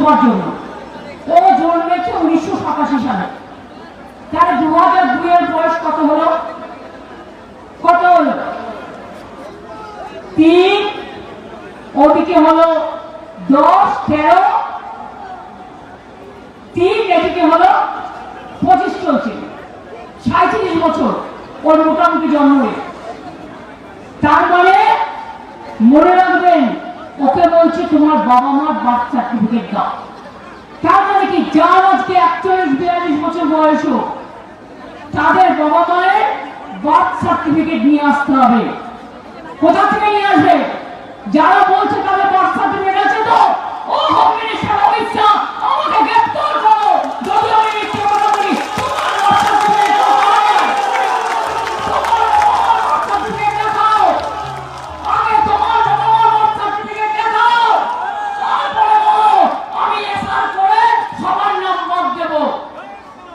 তোমার জন্য। ও জন্মেছে 1987 সালে, তাহলে 2002 এর বয়স কত হলো? কত হলো? 3, ওদিকে হলো 10, 13, 3, এদিকে হলো 25 চলছে, 37 বছর ওর মোটামুটি জন্ম। তার মানে মনে রাখবেন, ওকে বলছে তোমার বাবা মার বার্থ সার্টিফিকেট দাও। তার মানে কি, যার আজকে 41-42 বছর বয়স, তাদের বাবা মায়ের বার্থ সার্টিফিকেট নিয়ে আসতে হবে। কোথা থেকে নিয়ে আসবে? যারা বলছে তাদের বার্থ